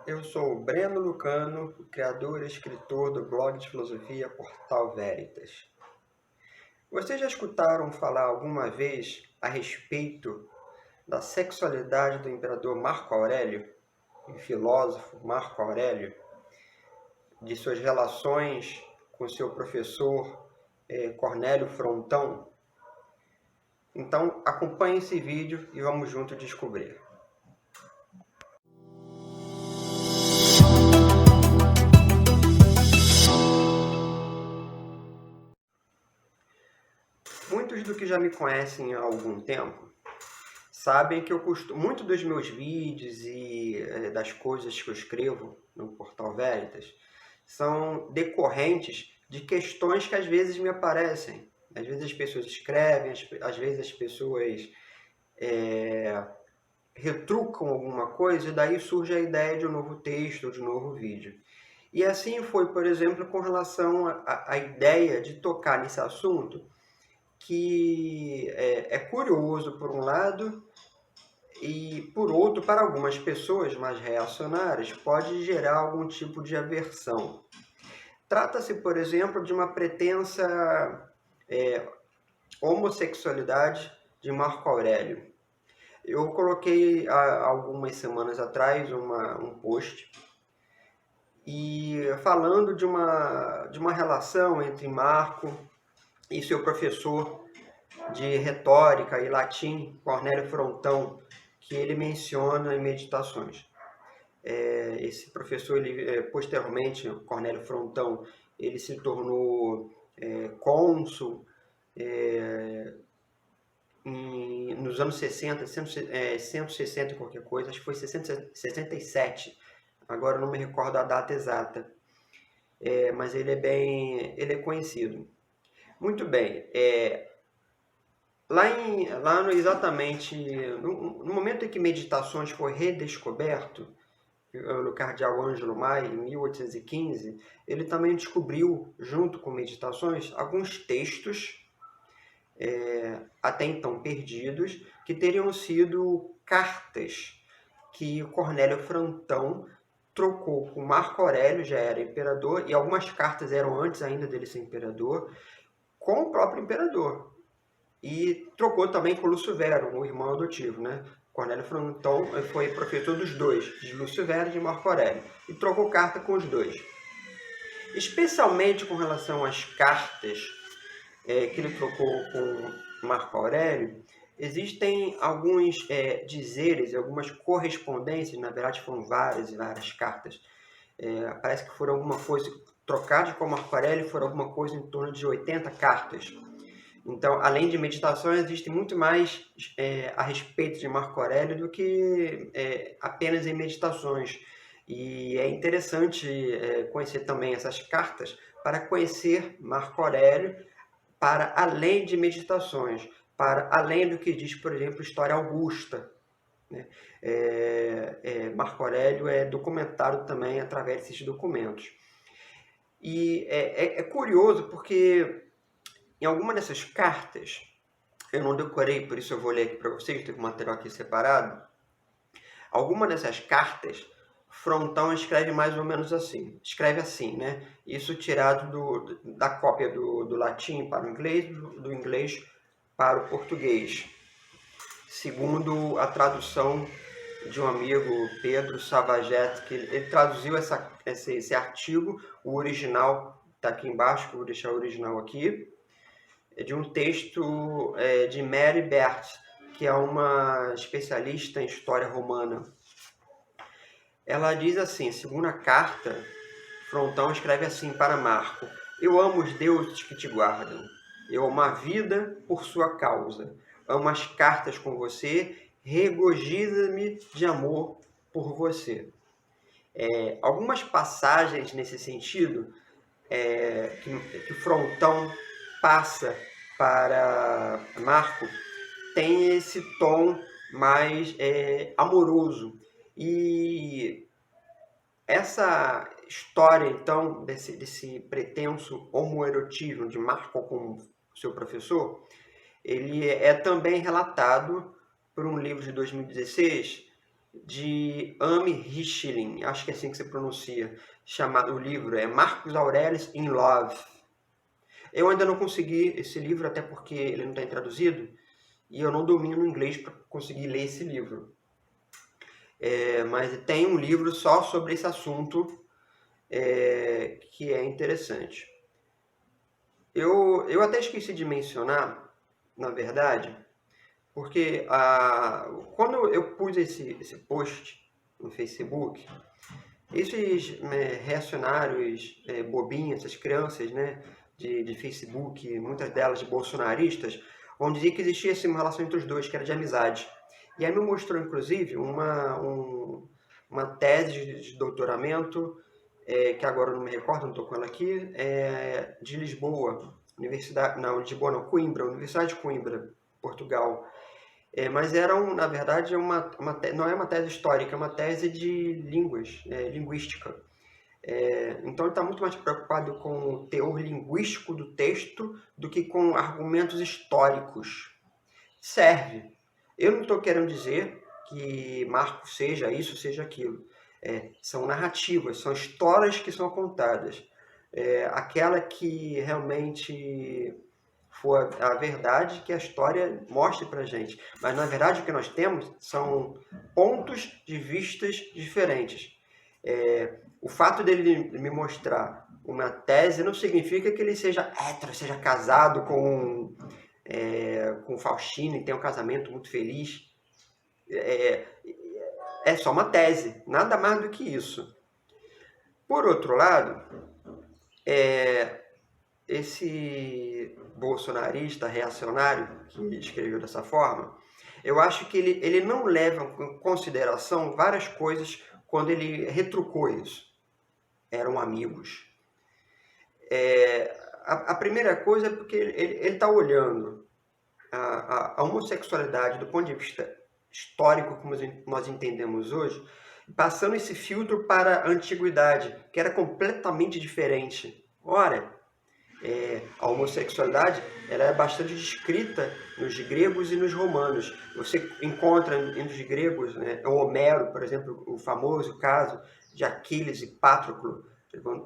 eu sou o Breno Lucano, criador e escritor do blog de filosofia Portal Veritas. Vocês já escutaram falar alguma vez a respeito da sexualidade do imperador Marco Aurélio, o filósofo Marco Aurélio, de suas relações com seu professor Cornélio Frontão? Então acompanhe esse vídeo e vamos juntos descobrir. Muitos do que já me conhecem há algum tempo sabem que muito dos meus vídeos e das coisas que eu escrevo no Portal Veritas são decorrentes de questões que às vezes me aparecem. Às vezes as pessoas escrevem, às vezes as pessoas retrucam alguma coisa e daí surge a ideia de um novo texto ou de um novo vídeo. E assim foi, por exemplo, com relação à ideia de tocar nesse assunto que é curioso por um lado e por outro, para algumas pessoas mais reacionárias, pode gerar algum tipo de aversão. Trata-se, por exemplo, de uma pretensa homossexualidade de Marco Aurélio. Eu coloquei há algumas semanas atrás um post e falando de uma relação entre Marco e seu professor de retórica e latim, Cornélio Frontão, que ele menciona em Meditações. Esse professor, posteriormente, Cornélio Frontão, ele se tornou cônsul nos anos 60, 160 e qualquer coisa, acho que foi 67, agora não me recordo a data exata, mas ele é conhecido. Muito bem, exatamente no momento em que Meditações foi redescoberto pelo cardeal Ângelo Mai, em 1815, ele também descobriu, junto com Meditações, alguns textos até então perdidos, que teriam sido cartas que Cornélio Frontão trocou com Marco Aurélio, já era imperador, e algumas cartas eram antes ainda dele ser imperador, com o próprio imperador. E trocou também com Lúcio Vero, o irmão adotivo, né? Cornélio Frontão foi professor dos dois, de Lúcio Vero e de Marco Aurélio, e trocou carta com os dois. Especialmente com relação às cartas que ele trocou com Marco Aurélio, existem alguns dizeres, algumas correspondências, na verdade foram várias e várias cartas, parece que foram alguma coisa trocadas com Marco Aurélio, foram alguma coisa em torno de 80 cartas. Então, além de Meditações, existe muito mais a respeito de Marco Aurélio do que apenas em Meditações. E é interessante conhecer também essas cartas para conhecer Marco Aurélio para além de Meditações, para além do que diz, por exemplo, História Augusta, né? Marco Aurélio é documentado também através desses documentos. E é curioso porque em alguma dessas cartas, eu não decorei, por isso eu vou ler aqui para vocês, tem um material aqui separado. Alguma dessas cartas, Frontão escreve mais ou menos assim. Escreve assim, né? Isso tirado da cópia do latim para o inglês, do inglês para o português. Segundo a tradução de um amigo, Pedro Savaget, que ele traduziu esse artigo, o original está aqui embaixo, que eu vou deixar o original aqui, de um texto de Mary Bert, que é uma especialista em história romana. Ela diz assim, segunda carta, Frontão escreve assim para Marco: eu amo os deuses que te guardam, eu amo a vida por sua causa, amo as cartas com você, regozija-me de amor por você. Algumas passagens nesse sentido que Frontão passa para Marco tem esse tom mais amoroso. E essa história, então, desse pretenso homoerotismo de Marco com seu professor, ele é também relatado por um livro de 2016 de Amy Richlin, acho que é assim que se pronuncia, chamado, o livro é Marcus Aurelius in Love. Eu ainda não consegui esse livro, até porque ele não está traduzido, e eu não domino inglês para conseguir ler esse livro. Mas tem um livro só sobre esse assunto que é interessante. Eu até esqueci de mencionar, na verdade, porque quando eu pus esse post no Facebook, esses reacionários bobinhos, essas crianças, né, de Facebook, muitas delas bolsonaristas, vão dizer que existia assim, uma relação entre os dois, que era de amizade. E aí me mostrou, inclusive, uma tese de doutoramento, que agora eu não me recordo, não estou com ela aqui, de Lisboa, Universidade, não, Lisboa não, Coimbra, Universidade de Coimbra, Portugal. Mas na verdade, não é uma tese histórica, é uma tese de línguas, linguística. Então ele está muito mais preocupado com o teor linguístico do texto do que com argumentos históricos. Serve. Eu não estou querendo dizer que Marcos seja isso, seja aquilo. São narrativas, são histórias que são contadas. Aquela que realmente for a verdade que a história mostre para gente. Mas, na verdade, o que nós temos são pontos de vistas diferentes. O fato dele me mostrar uma tese não significa que ele seja hétero, seja casado com Faustino e tenha um casamento muito feliz. É só uma tese, nada mais do que isso. Por outro lado, esse bolsonarista reacionário que escreveu dessa forma, eu acho que ele não leva em consideração várias coisas quando ele retrucou isso. Eram amigos. A primeira coisa é porque ele está olhando a homossexualidade do ponto de vista histórico, como nós entendemos hoje, passando esse filtro para a antiguidade, que era completamente diferente. Ora, a homossexualidade ela é bastante descrita nos gregos e nos romanos. Você encontra entre os gregos, né, o Homero, por exemplo, o famoso caso de Aquiles e Patroclo.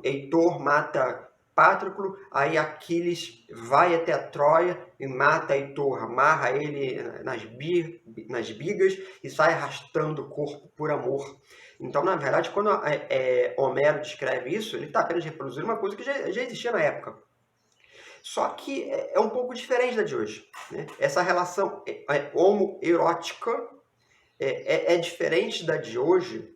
Heitor mata Patroclo, aí Aquiles vai até a Troia e mata Heitor, amarra ele nas bigas e sai arrastando o corpo por amor. Então, na verdade, quando Homero descreve isso, ele está apenas reproduzindo uma coisa que já existia na época. Só que é um pouco diferente da de hoje. Né? Essa relação homoerótica é diferente da de hoje,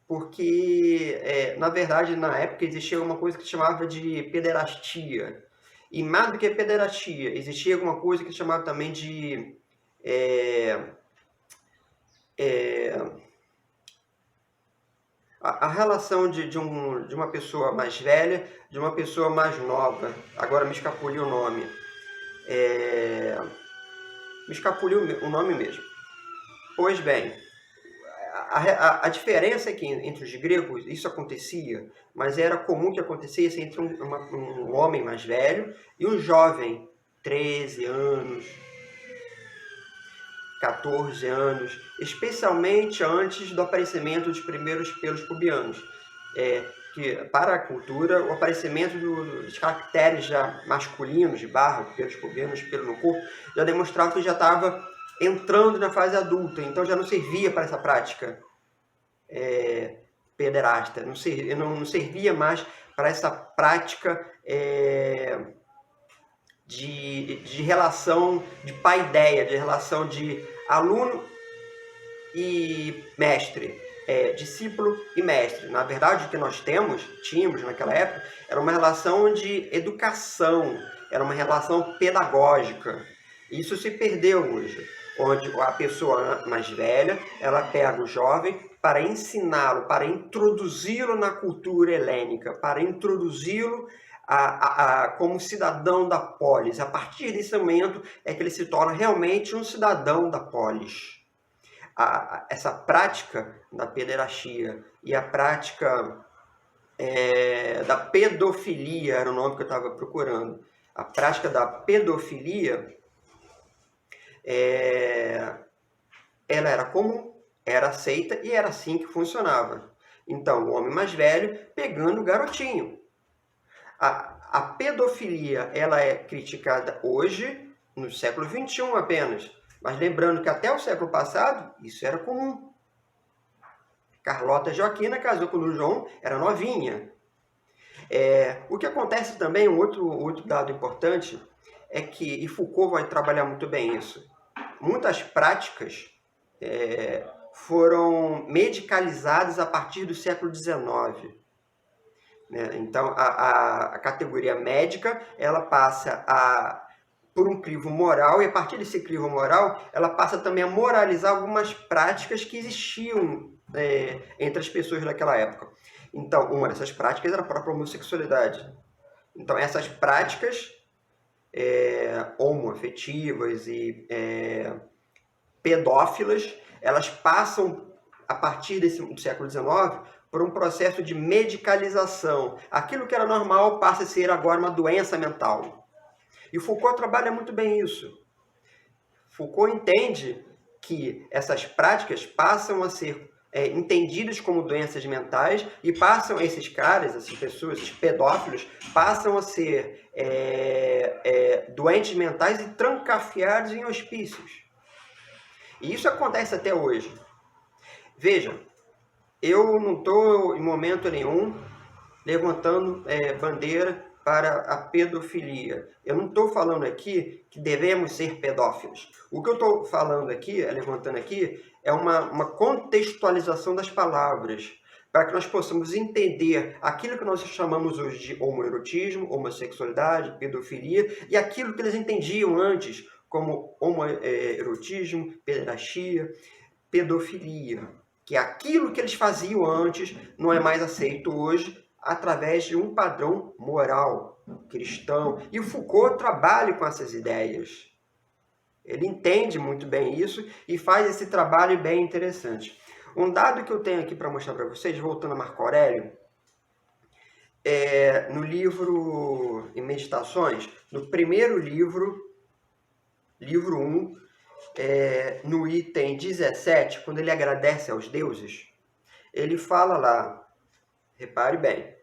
porque, na verdade, na época existia uma coisa que se chamava de pederastia. E mais do que pederastia, existia alguma coisa que se chamava também de a relação de uma pessoa mais velha, de uma pessoa mais nova. Agora me escapuliu o nome. Me escapuliu o nome mesmo. Pois bem, a diferença é que entre os gregos isso acontecia, mas era comum que acontecesse entre um homem mais velho e um jovem, 13 anos, 14 anos, especialmente antes do aparecimento dos primeiros pelos pubianos. Que para a cultura, o aparecimento dos caracteres já masculinos de barba, pelos pubianos, pelo no corpo, já demonstrava que já estava entrando na fase adulta, então já não servia para essa prática pederasta, não servia mais para essa prática de relação de pai-ideia, de relação de aluno e mestre, discípulo e mestre. Na verdade, o que nós tínhamos naquela época, era uma relação de educação, era uma relação pedagógica. Isso se perdeu hoje, onde a pessoa mais velha, ela pega o jovem para ensiná-lo, para introduzi-lo na cultura helênica, para introduzi-lo como cidadão da polis. A partir desse momento é que ele se torna realmente um cidadão da polis. Essa prática da pederastia e a prática da pedofilia, era o nome que eu estava procurando. A prática da pedofilia, ela era comum. era aceita e era assim que funcionava. Então, o homem mais velho pegando o garotinho. A pedofilia, ela é criticada hoje, no século XXI apenas. Mas lembrando que até o século passado, isso era comum. Carlota Joaquina casou com o João, era novinha. O que acontece também, um outro dado importante, é que, e Foucault vai trabalhar muito bem isso, muitas práticas foram medicalizadas a partir do século XIX. Né? Então, a categoria médica, ela passa por um crivo moral, e a partir desse crivo moral, ela passa também a moralizar algumas práticas que existiam entre as pessoas daquela época. Então, uma dessas práticas era a própria homossexualidade. Então, essas práticas homoafetivas e pedófilas, elas passam, a partir do século XIX, por um processo de medicalização. Aquilo que era normal passa a ser agora uma doença mental. E Foucault trabalha muito bem isso. Foucault entende que essas práticas passam a ser entendidas como doenças mentais e passam, esses caras, essas pessoas, esses pedófilos, passam a ser doentes mentais e trancafiados em hospícios. E isso acontece até hoje. Veja, eu não estou em momento nenhum levantando bandeira para a pedofilia. Eu não estou falando aqui que devemos ser pedófilos. O que eu estou falando aqui, levantando aqui, é uma contextualização das palavras, para que nós possamos entender aquilo que nós chamamos hoje de homoerotismo, homossexualidade, pedofilia, e aquilo que eles entendiam antes como homoerotismo, pederastia, pedofilia. Que aquilo que eles faziam antes não é mais aceito hoje, através de um padrão moral cristão. E o Foucault trabalha com essas ideias. Ele entende muito bem isso e faz esse trabalho bem interessante. Um dado que eu tenho aqui para mostrar para vocês, voltando a Marco Aurélio, no livro Em Meditações, no primeiro livro 1, no item 17, quando ele agradece aos deuses, ele fala lá, repare bem,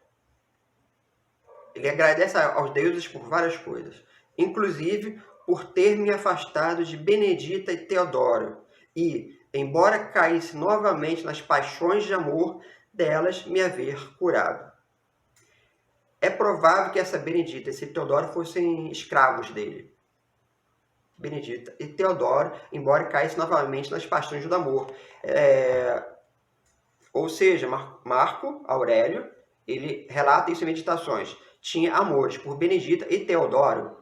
ele agradece aos deuses por várias coisas, inclusive por ter me afastado de Benedita e Teodoro, e, embora caísse novamente nas paixões de amor, delas me haver curado. É provável que essa Benedita e esse Teodoro fossem escravos dele. Benedita e Teodoro, embora caísse novamente nas paixões do amor. Ou seja, Marco Aurélio, ele relata isso em Meditações. Tinha amores por Benedita e Teodoro.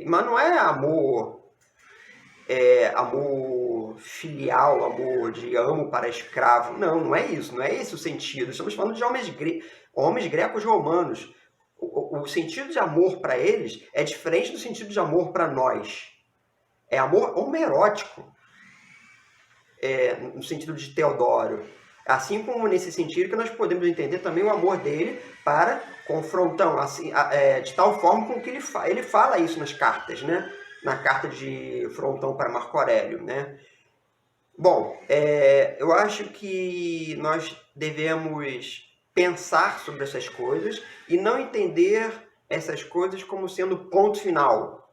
Mas não é amor filial, amor de amo para escravo. Não é isso. Não é esse o sentido. Estamos falando de homens grecos romanos. O sentido de amor para eles é diferente do sentido de amor para nós. É amor homerótico, no sentido de Teodoro. Assim como nesse sentido que nós podemos entender também o amor dele para com Frontão, assim, de tal forma com que ele fala isso nas cartas, né? Na carta de Frontão para Marco Aurélio, né? Bom, eu acho que nós devemos pensar sobre essas coisas e não entender essas coisas como sendo ponto final.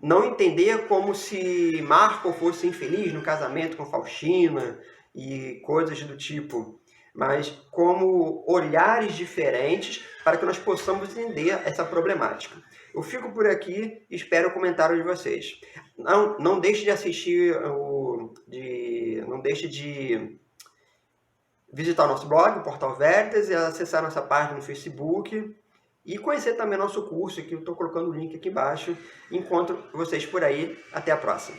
Não entender como se Marco fosse infeliz no casamento com Faustina e coisas do tipo, mas como olhares diferentes para que nós possamos entender essa problemática. Eu fico por aqui e espero o comentário de vocês. Não deixe de assistir, não deixe de visitar o nosso blog, o Portal Veritas, e acessar nossa página no Facebook e conhecer também nosso curso, que eu estou colocando o link aqui embaixo. Encontro vocês por aí. Até a próxima.